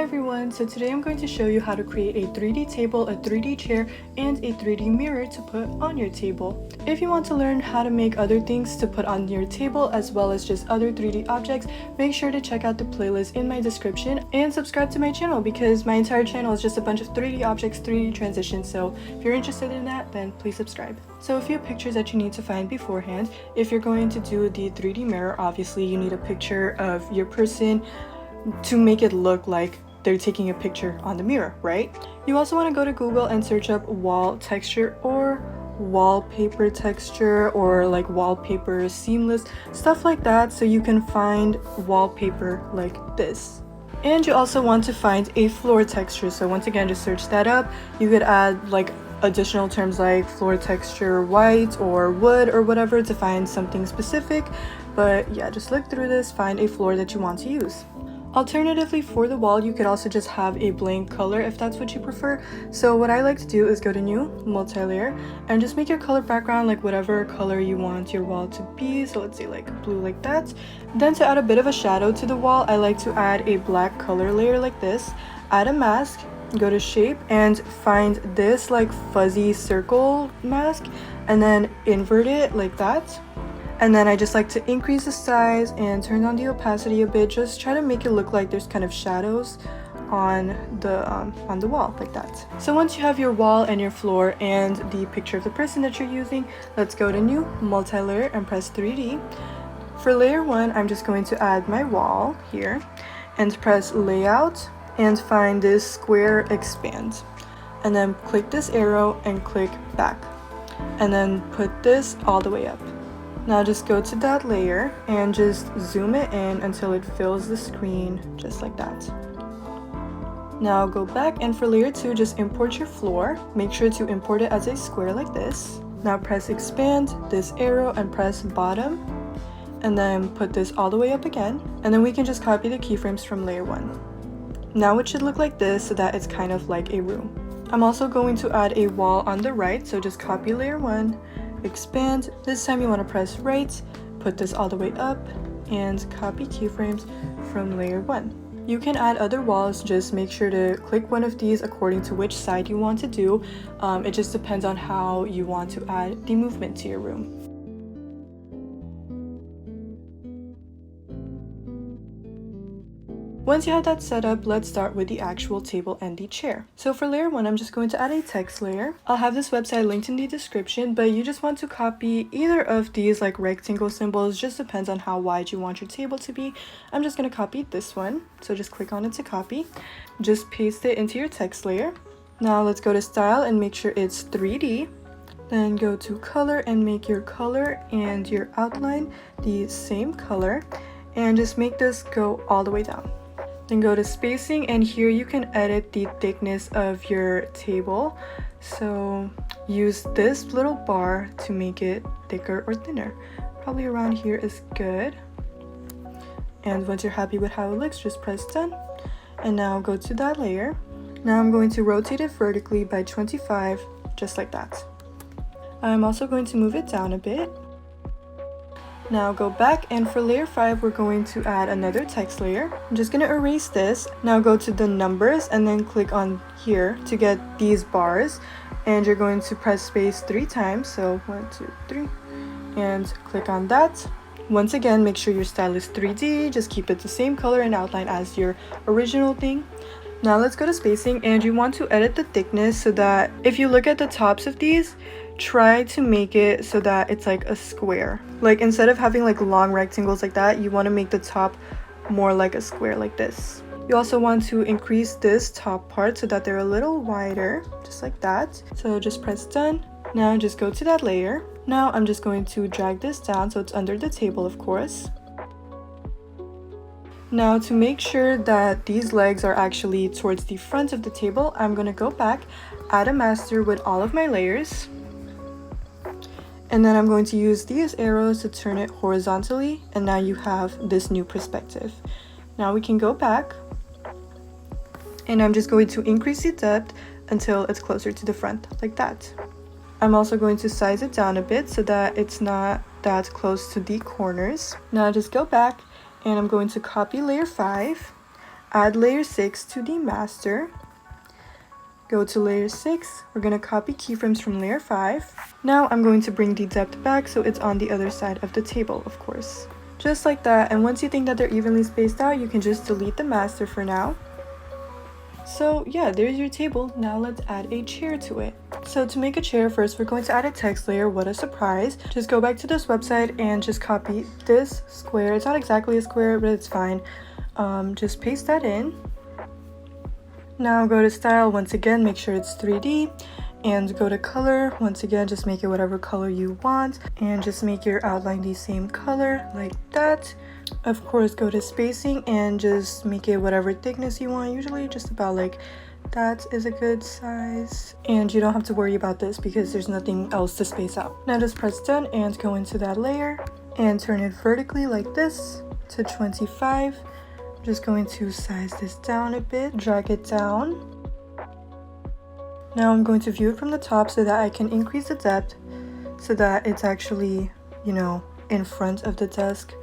everyone, so today I'm going to show you how to create a 3D table, a 3D chair, and a 3D mirror to put on your table. If you want to learn how to make other things to put on your table as well as just other 3D objects, make sure to check out the playlist in my description and subscribe to my channel because my entire channel is just a bunch of 3D objects, 3D transitions, so if you're interested in that, then please subscribe. So a few pictures that you need to find beforehand. If you're going to do the 3D mirror, obviously you need a picture of your person to make it look like they're taking a picture on the mirror, right? You also want to go to Google and search up wall texture or wallpaper texture or like wallpaper seamless, stuff like that, so you can find wallpaper like this. And you also want to find a floor texture, so once again just search that up. You could add like additional terms like floor texture white or wood or whatever to find something specific, but yeah, just look through this, find a floor that you want to use. Alternatively, for the wall, you could also just have a blank color if that's what you prefer. So what I like to do is go to new, multi-layer, and just make your color background like whatever color you want your wall to be. So let's say like blue like that. Then to add a bit of a shadow to the wall, I like to add a black color layer like this. Add a mask, go to shape, and find this like fuzzy circle mask, and then invert it like that. And then I just like to increase the size and turn on the opacity a bit, just try to make it look like there's kind of shadows on the wall like that. So once you have your wall and your floor and the picture of the person that you're using, let's go to new, multi-layer, and press 3D. For layer 1, I'm just going to add my wall here and press layout and find this square expand, and then click this arrow and click back, and then put this all the way up. Now just go to that layer and just zoom it in until it fills the screen just like that. Now go back, and for layer 2, just import your floor. Make sure to import it as a square like this. Now press expand, this arrow, and press bottom, and then put this all the way up again. And then we can just copy the keyframes from layer 1. Now it should look like this so that it's kind of like a room. I'm also going to add a wall on the right, so just copy layer 1, expand. This time you want to press right, put this all the way up, and copy keyframes from layer 1. You can add other walls, just make sure to click one of these according to which side you want to do. It just depends on how you want to add the movement to your room. Once you have that set up, let's start with the actual table and the chair. So for layer 1, I'm just going to add a text layer. I'll have this website linked in the description, but you just want to copy either of these like rectangle symbols, just depends on how wide you want your table to be. I'm just going to copy this one, so just click on it to copy. Just paste it into your text layer. Now let's go to style and make sure it's 3D. Then go to color and make your color and your outline the same color, and just make this go all the way down. Then go to spacing, and here you can edit the thickness of your table. So use this little bar to make it thicker or thinner. Probably around here is good. And once you're happy with how it looks, just press done. And now go to that layer. Now I'm going to rotate it vertically by 25, just like that. I'm also going to move it down a bit. Now go back, and for layer 5, we're going to add another text layer. I'm just going to erase this. Now go to the numbers and then click on here to get these bars, and you're going to press space 3 times. So 1, 2, 3, and click on that. Once again, make sure your style is 3D. Just keep it the same color and outline as your original thing. Now let's go to spacing, and you want to edit the thickness so that if you look at the tops of these, try to make it so that it's like a square. Like instead of having like long rectangles like that, you want to make the top more like a square like this. You also want to increase this top part so that they're a little wider, just like that. So just press done. Now just go to that layer. Now I'm just going to drag this down so it's under the table, of course. Now to make sure that these legs are actually towards the front of the table, I'm going to go back, add a master with all of my layers. And then I'm going to use these arrows to turn it horizontally, and now you have this new perspective. Now we can go back, and I'm just going to increase the depth until it's closer to the front, like that. I'm also going to size it down a bit so that it's not that close to the corners. Now just go back, and I'm going to copy layer 5, add layer 6 to the master. Go to layer 6, we're going to copy keyframes from layer 5. Now I'm going to bring the depth back so it's on the other side of the table, of course. Just like that, and once you think that they're evenly spaced out, you can just delete the master for now. So yeah, there's your table. Now let's add a chair to it. So to make a chair, first we're going to add a text layer. What a surprise. Just go back to this website and just copy this square. It's not exactly a square, but it's fine. Just paste that in. Now go to style, once again make sure it's 3D, and go to color, once again just make it whatever color you want, and just make your outline the same color like that. Of course, go to spacing and just make it whatever thickness you want, usually just about like that is a good size, and you don't have to worry about this because there's nothing else to space out. Now just press done and go into that layer and turn it vertically like this to 25. Just going to size this down a bit, drag it down. Now I'm going to view it from the top so that I can increase the depth so that it's actually, you know, in front of the desk.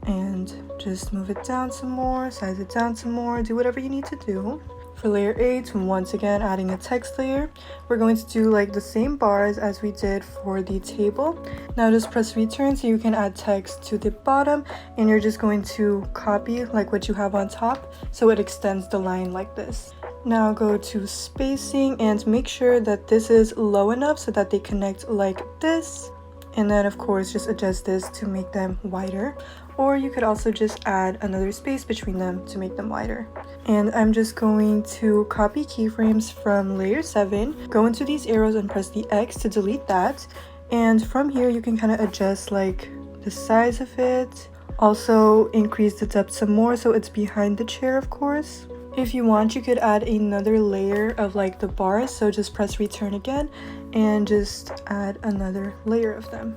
And just move it down some more, size it down some more, do whatever you need to do. For layer 8, once again adding a text layer, we're going to do like the same bars as we did for the table. Now just press return so you can add text to the bottom, and you're just going to copy like what you have on top so it extends the line like this. Now go to spacing and make sure that this is low enough so that they connect like this. And then of course just adjust this to make them wider, or you could also just add another space between them to make them wider. And I'm just going to copy keyframes from layer 7, go into these arrows and press the X to delete that, and from here you can kind of adjust like the size of it, also increase the depth some more so it's behind the chair of course. If you want, you could add another layer of like the bars, so just press return again and just add another layer of them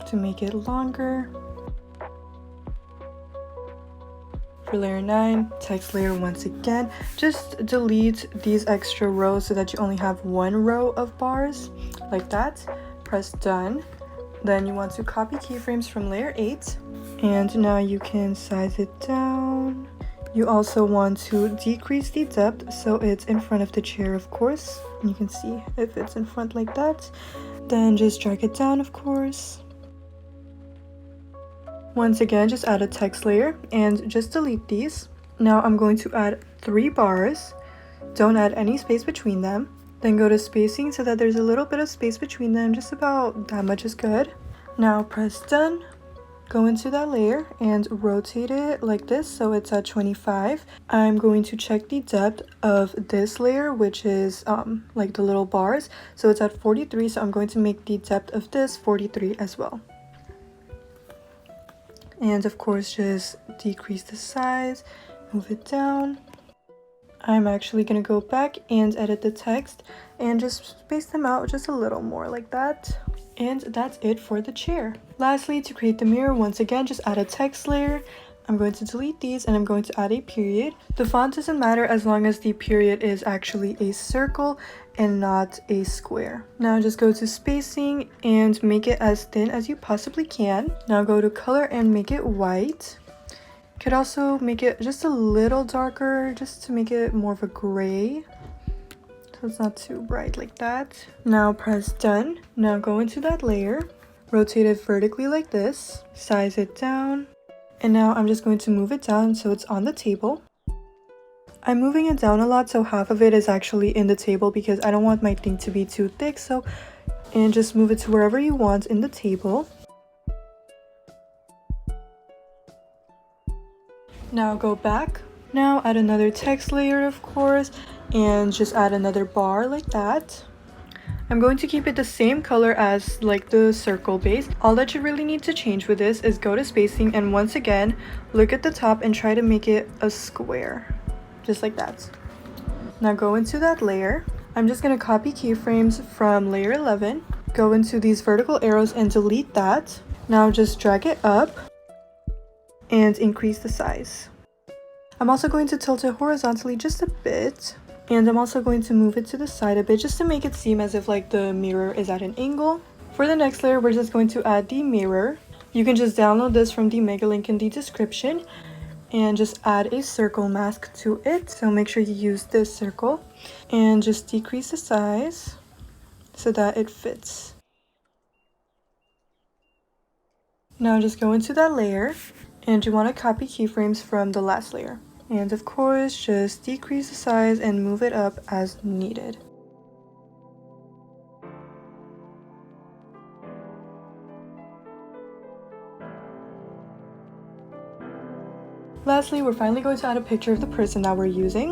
to make it longer. For layer 9, text layer once again, just delete these extra rows so that you only have one row of bars like that. Press done. Then you want to copy keyframes from layer 8, and now you can size it down. You also want to decrease the depth so it's in front of the chair of course. You can see if it's in front like that. Then just drag it down of course. Once again, just add a text layer and just delete these. Now I'm going to add 3 bars. Don't add any space between them. Then go to spacing so that there's a little bit of space between them, just about that much is good. Now press done. Go into that layer and rotate it like this so it's at 25. I'm going to check the depth of this layer, which is like the little bars. So it's at 43, so I'm going to make the depth of this 43 as well. And of course just decrease the size, move it down. I'm actually going to go back and edit the text and just space them out just a little more like that. And that's it for the chair. Lastly, to create the mirror, once again, just add a text layer. I'm going to delete these and I'm going to add a period. The font doesn't matter as long as the period is actually a circle and not a square. Now just go to spacing and make it as thin as you possibly can. Now go to color and make it white. You could also make it just a little darker just to make it more of a gray. So it's not too bright like that. Now press done. Now go into that layer, rotate it vertically like this, size it down, and now I'm just going to move it down so it's on the table. I'm moving it down a lot so half of it is actually in the table because I don't want my thing to be too thick, and just move it to wherever you want in the table. Now go back. Now add another text layer of course, and just add another bar like that. I'm going to keep it the same color as like the circle base. All that you really need to change with this is go to spacing and once again look at the top and try to make it a square, just like that. Now go into that layer. I'm just going to copy keyframes from layer 11, go into these vertical arrows and delete that. Now just drag it up and increase the size. I'm also going to tilt it horizontally just a bit. And I'm also going to move it to the side a bit just to make it seem as if like the mirror is at an angle. For the next layer, we're just going to add the mirror. You can just download this from the mega link in the description. and just add a circle mask to it. So make sure you use this circle and just decrease the size so that it fits. Now just go into that layer and you want to copy keyframes from the last layer. And of course, just decrease the size and move it up as needed. Lastly, we're finally going to add a picture of the person that we're using.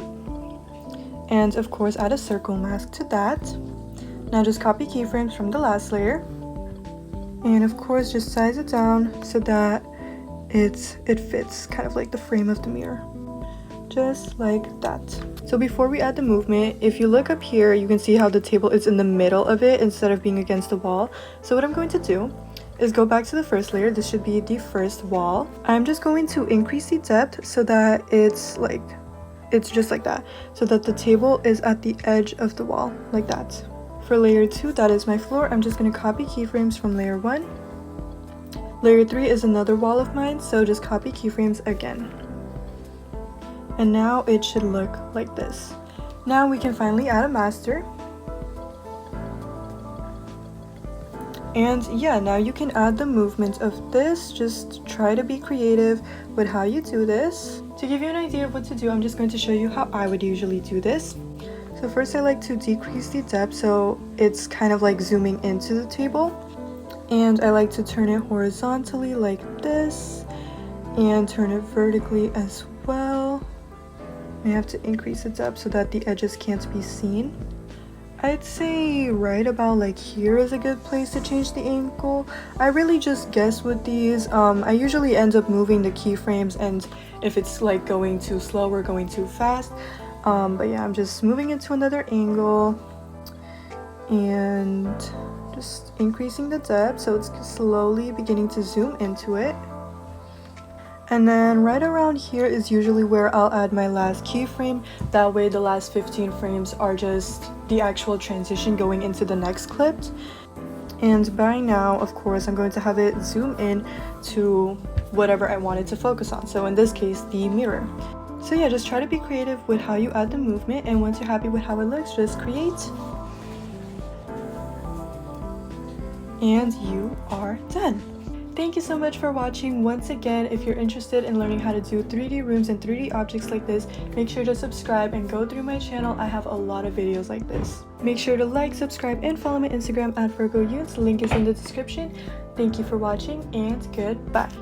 And of course, add a circle mask to that. Now just copy keyframes from the last layer. And of course, just size it down so that it fits kind of like the frame of the mirror. Just like that. So before we add the movement, if you look up here, you can see how the table is in the middle of it instead of being against the wall. So what I'm going to do is go back to the first layer. This should be the first wall. I'm just going to increase the depth so that it's just like that, so that the table is at the edge of the wall, like that. For layer 2, that is my floor. I'm just going to copy keyframes from layer 1. Layer 3 is another wall of mine, so just copy keyframes again. And now it should look like this. Now we can finally add a master. And yeah, now you can add the movement of this. Just try to be creative with how you do this. To give you an idea of what to do, I'm just going to show you how I would usually do this. So first I like to decrease the depth so it's kind of like zooming into the table. And I like to turn it horizontally like this and turn it vertically as well. I have to increase the depth so that the edges can't be seen. I'd say right about like here is a good place to change the angle. I really just guess with these. I usually end up moving the keyframes, and if it's like going too slow or going too fast. But yeah, I'm just moving it to another angle and just increasing the depth so it's slowly beginning to zoom into it. And then right around here is usually where I'll add my last keyframe. That way the last 15 frames are just the actual transition going into the next clip. And by now, of course, I'm going to have it zoom in to whatever I wanted to focus on. So in this case, the mirror. So yeah, just try to be creative with how you add the movement, and once you're happy with how it looks, just create. And you are done. Thank you so much for watching. Once again, if you're interested in learning how to do 3D rooms and 3D objects like this, make sure to subscribe and go through my channel. I have a lot of videos like this. Make sure to like, subscribe, and follow my Instagram @VirgoYunes. Link is in the description. Thank you for watching, and goodbye.